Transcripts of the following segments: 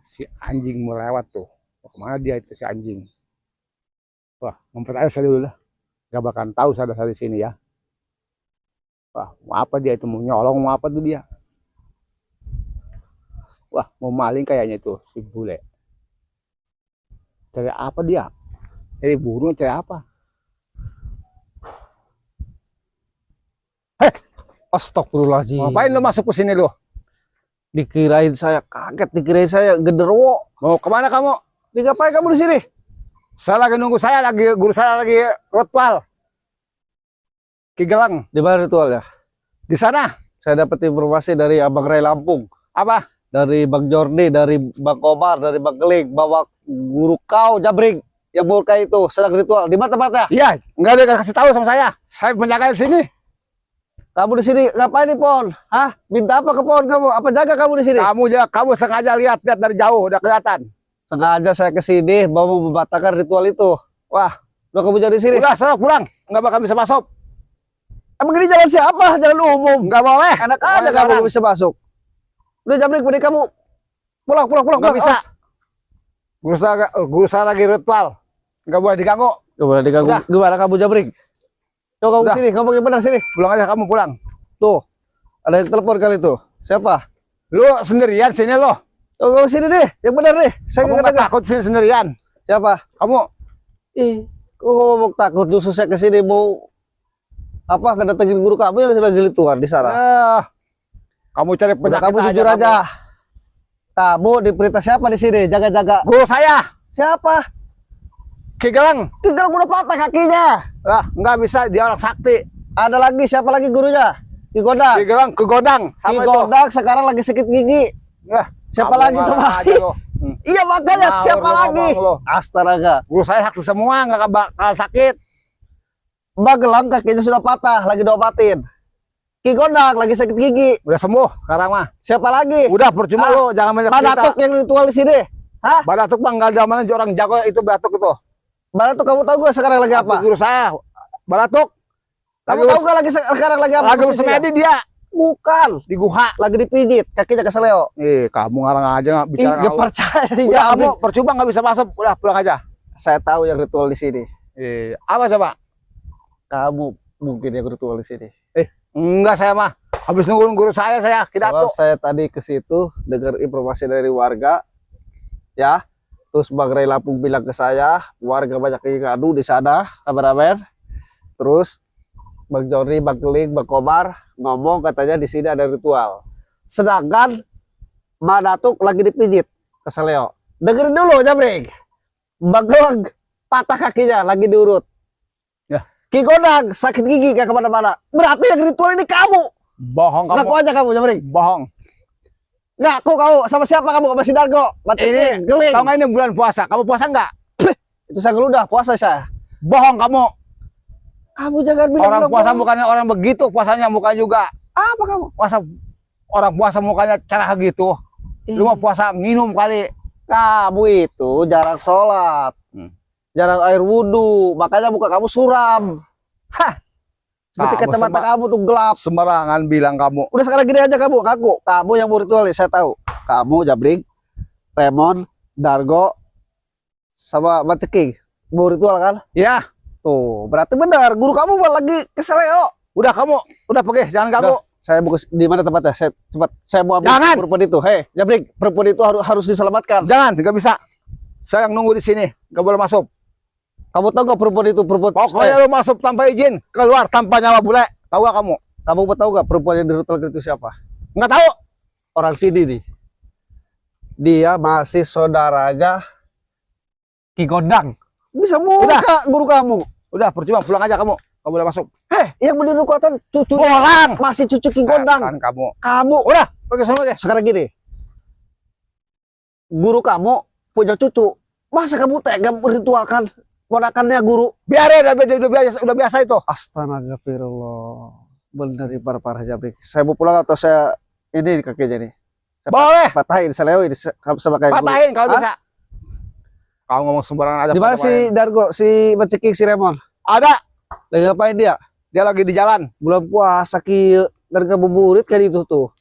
si anjing melewat tuh. Kemana dia itu si anjing? Wah, ngumpet aja saya dulu lah. Gak bakal tahu saya di sini ya. Wah, mau apa dia itu? Mau nyolong, mau apa tuh dia? Wah, mau maling kayaknya itu si bule. Cari apa dia? Cari burung, cari apa? Astagfirullahaladzim. Ngapain lu masuk ke sini lu? Dikirain saya kaget, dikirain saya genderuwo. Mau kemana kamu? Ngapain kamu di sini? Saya lagi nunggu guru saya lagi rotwal. Ki Gelang. Di mana ritualnya? Di sana. Saya dapat informasi dari Abang Ray Lampung. Apa? Dari Bang Jordi, dari Bang Komar, dari Bang Geling, bahwa guru kau Jabrik yang murka itu sedang ritual. Di mana tempatnya? Iya, nggak ada kasih tahu sama saya. Saya penjaga di sini. Kamu di sini ngapain nih, Pon? Hah? Minta apa ke Pon kamu? Apa jaga kamu di sini? Kamu sengaja lihat dari jauh, udah kelihatan. Sengaja saya ke sini mau membatalkan ritual itu. Wah, udah kamu jadi di sini. Udah, sana pulang. Nggak bakal bisa masuk. Emang ini jalan siapa? Jalan umum. Nggak boleh. Enak aja kamu bisa masuk. Udah Jabrik, mending kamu pulang. Nggak bisa. Guru saya lagi ritual. Nggak boleh diganggu. Nggak boleh diganggu. Gimana kamu Jabrik? Coba kamu sini, ngomong yang benar sini. Pulang aja kamu pulang. Tuh, ada yang telepon kali tuh. Siapa? Lu sendirian sini lo. Oh, kamu sini deh, yang benar deh. Saya nggak takut sini sendirian. Siapa? Kamu. Kok ngomong takut? Justru saya kesini mau apa? Kedatengin guru kamu yang sedang gelituan di sana. Kamu cari penyakit. Kamu jujur aja. Kamu diperintah siapa di sini? Jaga-jaga. Guru saya. Siapa? Ki Gelang. Ki Gelang udah patah kakinya. Nggak bisa, dia orang sakti. Ada lagi, siapa lagi gurunya? Ki Godang. Ki Gelang, Ki Godang. Ki Godang sekarang lagi sakit gigi. Siapa lagi tuh? Iya makanya siapa lagi? Astaga. Guru saya sakti semua, nggak bakal sakit. Mbak Gelang kakinya sudah patah, lagi diobatin. Ki Godang lagi sakit gigi. Udah sembuh sekarang mah. Siapa lagi? Udah percuma lo, jangan banyak cerita. Badatuk yang ritual di sini. Hah? Badatuk bang, nggak ada orang jago itu Badatuk itu. Badatuk kamu tahu gak sekarang lagi apa? Guru saya, Badatuk. Kamu tahu gak lagi sekarang lagi apa? Lagi semedi dia. Bukan. Di guha. Lagi dipijit, kakinya keseleo. Kamu ngarang aja nggak bicara. Nggak percaya. Udah kamu percuma nggak bisa masuk. Udah pulang aja. Saya tahu yang ritual di sini. Apa coba? Kamu mungkin yang ritual di sini. Enggak, saya mah. Habis nungguin guru saya Sebab saya tadi ke situ dengar informasi dari warga. Ya. Terus Bang Ray Lampung bilang ke saya, warga banyak yang ngadu di sana, kabar-kabar. Terus Bang Jordi, Bang Geling, Bang Komar ngomong katanya di sini ada ritual. Sedangkan Badatuk lagi dipijit ke Seleo. Dengerin dulu Jabrik. Bang Gelang patah kakinya lagi diurut. Ya. Ki Godang sakit gigi gak kemana-mana. Berarti yang ritual ini kamu. Bohong kamu. Ngaku aja kamu Jabrik. Bohong. Ngaku kamu sama siapa kamu? Sama si Dargo. Ini Geling. Tahu nggak ini bulan puasa? Kamu puasa nggak? Itu saya ngeludah puasa saya. Bohong kamu. Kamu jangan bilang orang puasa bukannya orang begitu, puasanya bukan juga. Apa kamu? Puasa orang puasa mukanya cara gitu. Lu mau puasa minum kali. Kamu itu jarang sholat, jarang air wudhu, makanya muka kamu suram. Hah? Seperti kacamata kamu tuh gelap. Sembarangan bilang kamu. Udah sekarang gini aja kamu ngaku. Kamu yang mau ritual, saya tahu. Kamu Jabrik, Remon, Dargo, sama Maceking mau ritual kan? Iya. Tuh, berarti benar. Guru kamu lagi keseleo. Udah kamu, udah pergi, jangan kamu. Saya mau di mana tempatnya? Saya mau ambil perempuan itu. Hei, Jabrik, perempuan itu harus diselamatkan. Jangan, nggak bisa. Saya yang nunggu di sini, nggak boleh masuk. Kamu tahu nggak perempuan itu perempuan? Pokoknya lu masuk tanpa izin, keluar tanpa nyawa bule. Tahu gak kamu? Kamu tahu nggak perempuan yang dirutol itu siapa? Nggak tahu. Orang sini nih. Dia masih saudaranya Ki Godang. Bisa muka guru kamu. Udah percuma, pulang aja kamu. Kamu boleh masuk. Yang berdiri kuatan cucu. Pulang. Masih cucu Ki Godang. Kamu. Udah, pergi semua aja. Sekarang gini. Guru kamu punya cucu. Masa kamu tega meritualkan ponakannya guru? Biarin, udah biasa itu. Astagfirullah. Benar parah Jabrik. Saya mau pulang atau saya ini kakinya nih? Boleh. Patahin, saya lewain sama kayak patahin kalau bisa. Kau ngomong sembarangan aja. Di mana si Dargo, si Maceking, si Remon? Ada. Lagi ngapain dia? Dia lagi di jalan. Bulan puasa ki dan ngabuburit kan itu tuh.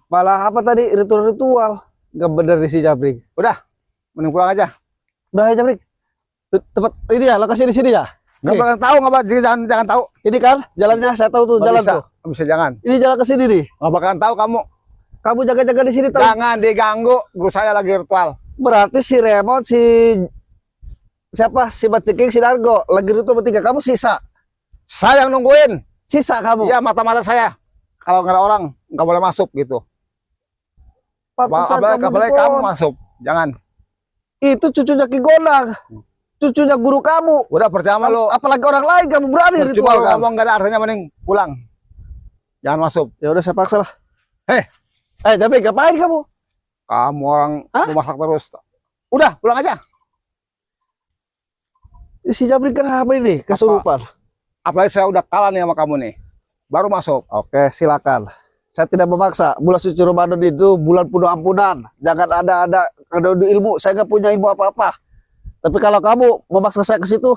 Malah apa tadi ritual-ritual. Gak bener nih si Jabrik. Mending pulang aja. Udah ya Jabrik. Tempat ini ya, lokasi di sini ya. Nggak Nih. bakal tahu, nggak bakal, jangan tahu. Ini kan jalannya, saya tahu tuh Nggak jalan bisa, tuh. nggak bisa, jangan. Ini jalan ke sini nih. Nggak bakalan tahu kamu. Kamu jaga-jaga di sini tahu. Jangan diganggu, guru saya lagi ritual. Berarti si Remon, si siapa? Si Baceking, si Dargo lagi itu bertiga. Kamu sisa. Saya yang nungguin. Sisa kamu. Iya, mata-mata saya. Kalau nggak ada orang, nggak boleh masuk gitu. Pantesan Apalagi di kamu pohon. masuk. Jangan. Itu cucunya Ki Gondang. Cucunya guru kamu. Udah percaya sama lu. Apalagi orang lain kamu berani Cuma ritual lu kan. ngomong nggak ada artinya, mending pulang. Jangan masuk. Ya udah saya paksa lah. Hei. Tapi ngapain kamu? Kamu orang Hah? mau masak terus. Udah, pulang aja. Si Jabrik kan apa ini? Kesurupan. Apalagi saya udah kalah nih sama kamu nih. Baru masuk. Oke, silakan. Saya tidak memaksa. Bulan suci Ramadan itu bulan penuh ampunan. Jangan ada ilmu. Saya nggak punya ilmu apa-apa. Tapi kalau kamu memaksa saya ke situ,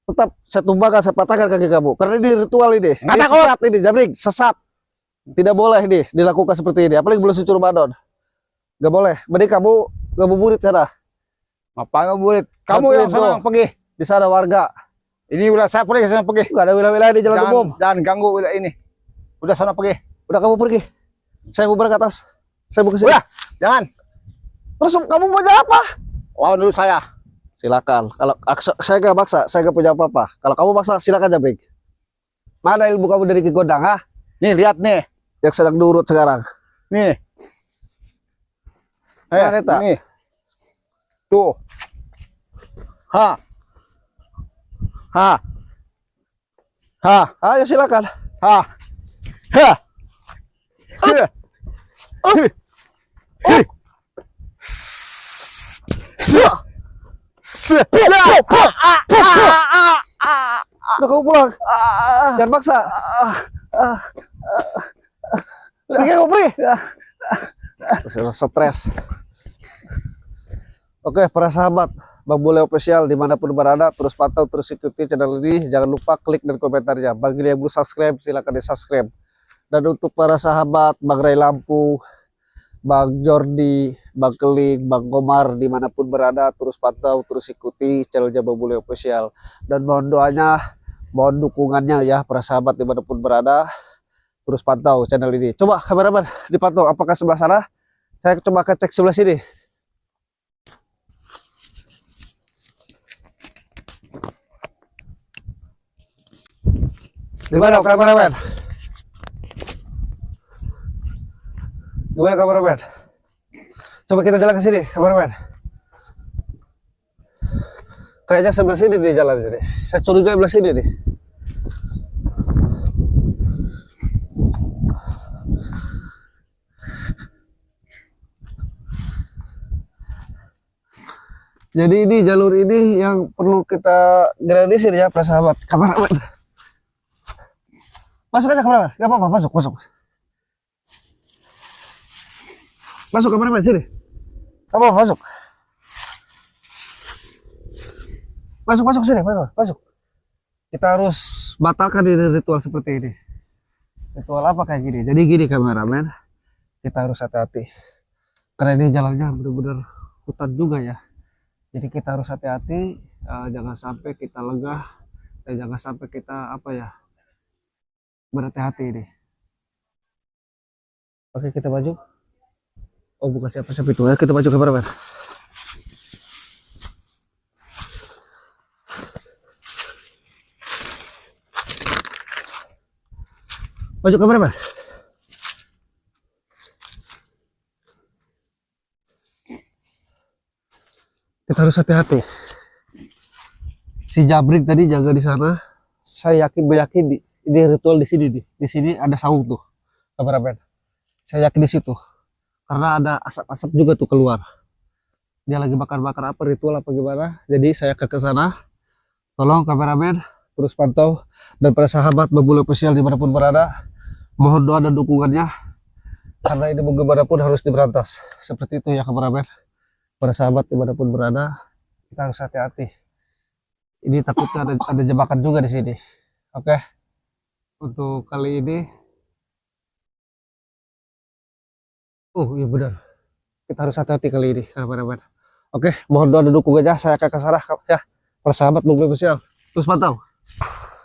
tetap saya tumbangkan, saya patahkan kaki kamu. Karena ini ritual ini. Nggak Ini takut. sesat ini, Jabrik. Sesat. Tidak boleh ini dilakukan seperti ini. Apalagi bulan suci Ramadan. Nggak boleh. Mending kamu ngabuburit sana. Ngapain ngabuburit? Kamu Bantuin yang sana tuh. pergi. Di sana warga. Ini udah saya pergi, saya pergi. Nggak ada wilayah-wilayah di jalan umum. Jangan ganggu wilayah ini. Udah sana pergi. Udah kamu pergi. Saya mau berangkat atas. Saya mau ke sini. Udah, jangan. Terus kamu mau jawab apa? Lawan dulu saya. Silakan. Kalau saya nggak maksa, saya nggak punya apa-apa. Kalau kamu maksa, silakan Jabrik. Mana ilmu kamu dari Ki Gondang, ha? Nih, lihat nih. Yang sedang diurut sekarang. Nih. Mana, Eta? Nih. Tuh. Ha. Ha. Ha. Ayo silakan. Ha. Ha. Ha. Udah kamu pulang. Jangan maksa. Pergi kamu pergi. Stres. Oke, para sahabat Bang Bule Official dimanapun berada, terus pantau, terus ikuti channel ini. Jangan lupa klik dan komentarnya. Bagi yang belum subscribe, silakan di subscribe. Dan untuk para sahabat Bang Ray Lampu, Bang Jordi, Bang Keling, Bang Komar dimanapun berada, terus pantau, terus ikuti channelnya Bang Bule Official. Dan mohon doanya, mohon dukungannya ya para sahabat dimanapun berada, terus pantau channel ini. Coba kameraman dipantau apakah sebelah sana? Saya coba cek sebelah sini. Gimana kameraman? Gimana kameraman? Coba kita jalan ke sini, kameraman. Kayaknya sebelah sini nih jalan ini. Saya curiga sebelah sini nih. Jadi ini jalur ini yang perlu kita grandisir ya, para sahabat. Kameraman. Masuk aja kameraman, nggak apa-apa, masuk. Masuk kameraman sini. Kamu masuk. Masuk sini, masuk. Kita harus batalkan ini ritual seperti ini. Ritual apa kayak gini? Jadi gini kameramen, kita harus hati-hati. Karena ini jalannya benar-benar hutan juga ya. Jadi kita harus hati-hati, jangan sampai kita lengah dan jangan sampai kita berhati-hati ini. Oke, kita maju. Oh, bukan siapa-siapa itu ya. Kita maju kameramen. Maju kameramen. Kita harus hati-hati. Si Jabrik tadi jaga di sana. Saya yakin ini ritual di sini nih. Di sini ada saung tuh, kameramen. Saya yakin di situ. Karena ada asap-asap juga tuh keluar. Dia lagi bakar-bakar apa, ritual apa gimana. Jadi saya ke sana. Tolong kameramen terus pantau, dan para sahabat Bang Bule Official dimanapun berada, mohon doa dan dukungannya. Karena ini bagaimanapun harus diberantas. Seperti itu ya kameramen. Para sahabat dimanapun berada, kita harus hati-hati. Ini takutnya ada jebakan juga di sini. Oke. Untuk kali ini, oh iya benar. Kita harus hati-hati kali ini, kawan-kawan. Oke, mohon doa dan dukungannya. Saya akan ke sana ya. Para sahabat, nunggu siang. Terus pantau.